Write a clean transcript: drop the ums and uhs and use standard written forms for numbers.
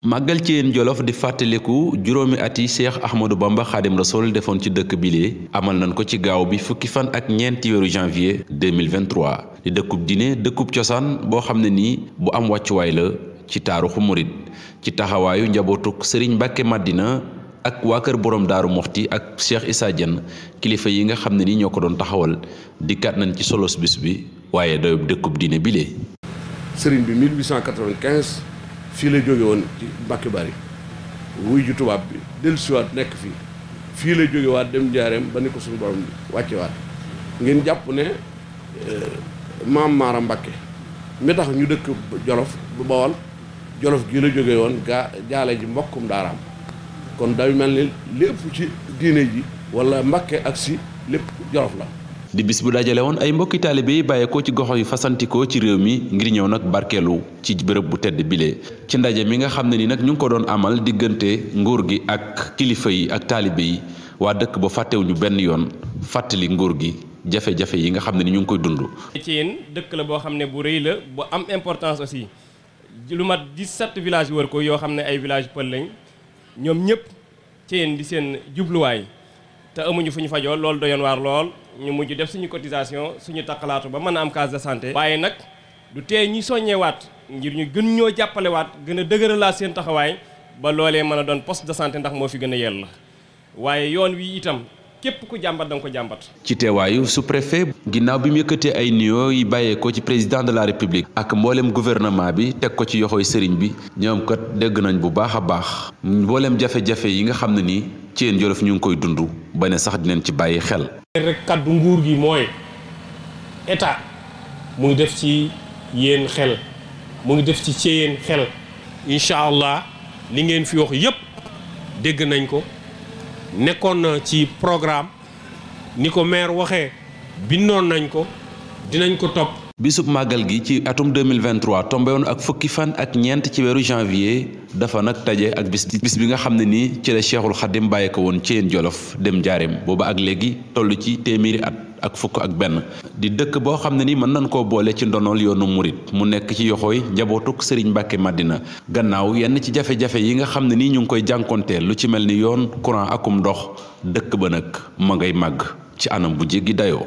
màggal ci yéen Jolof di fàttaliku juróomi at yi Cheikh Ahmadou Bamba Xaadim Rasool defoon ci dëkk bile amal nañ ko ci gaaw bi fukki fan ak ñeenti weeru janvier 2023 di dëkkub diine dëkkub cosaan boo xam ne nii bu am wàccuwaay la ci taarixu murit ci taxawaayu njabootuk Serigne Mbacke Madina ak waa kër borom Daaru Moxti ak Cheikh Issa Diène kilifa yi nga xam ne nii ñoo ko doon taxawal dikkaat nañ ci solos bis bi waaye dayob dëkkub diine bile. Serigne bi 1895. fii la jóge woon ci Mbàkke Bari wuy ju tubaab bi dellusiwaat nekk fii la jóge waat dem Njaareem ba ni ko suñu borom wàcce waat ngeen jàpp ne maam Maara Mbàkke mi tax ñu dëkk Jolof bu Bawol Jolof gii la jóge woon jaale ji mbokkum daaraam kon day mel ni lépp ci diine ji wala Mbàkke ak si lépp Jolof la. di bis bu dajale woon ay mbokki taalibe yi bàyyeekoo ci goxo yu fasantikoo ci réew mi ngir ñëw nag barkeelu ci bërëb bu tedd bile ci ndaje mi nga xam ne ni nag ñu ngi ko doon amal diggante nguur gi ak kilifa yi ak taalibe yi waa dëkk ba fàttewuñu benn yoon fàttali nguur gi jafe-jafe yi nga xam ne ni ñu ngi koy dund. ci yéen dëkk la boo xam ne bu rëy la bu am importance aussi lu mat 17 villages wër ko yoo xam ne ay village pël lañ ñoom ñëpp ci yéen di seen jubluwaay te amuñu fu ñu fajoo loolu doyoon waar lool. ñu mujj def suñu cotisation suñu takkalaatu ba mën a am case de santé. waaye nag du tee ñi soññewaat ngir ñu gën ñoo jàppalewaat gën a dëgëralaat seen taxawaay ba loolee mën a doon poste de santé ndax moo fi gën a yell waaye yoon wi itam képp ku jàmbat da nga ko jàmbat. ci teewaayu sous-préfet ginnaaw bi mu yëkkatee ay nuyoo yi bàyyeekoo ci président de la république ak mboolem gouvernement bi teg ko ci yoxoy sëriñ bi ñoom kat dégg nañ bu baax a baax mboolem jafe-jafe yi nga xam ne ni ci yéen Jolof ñu ngi koy dund ba ne sax dinañ ci bàyyi xel. rek kaddu nguur gi mooy état mu ngi def ci yéen xel mu ngi def ci yéen xel incha allah li ngeen fi wax yépp dégg nañ ko nekkoon na ci programme ni ko maire waxee bindoon nañ ko dinañ ko topp. bisub màggal gi ci atum 2023 tombé woon ak fukki fan ak ñeent ci weeru janvier dafa nag taje ak bis bi nga xam ne nii ci la Cheikhul Khadim bàyyi ko woon ci yéen Jolof dem Njaareem booba ak léegi toll ci téeméeri at ak fukk ak benn di dëkk boo xam ne ni mën nañ koo boole ci ndonool yoonu murit mu nekk ci yoxooy njabootuk Serigne Mbacke Madina gannaaw yenn ci jafe-jafe yi nga xam ne nii ñu ngi koy jànkonteel lu ci mel ni yoon courant akum ndox dëkk ba nag ma ngay màgg ci anam bu jéggi dayoo.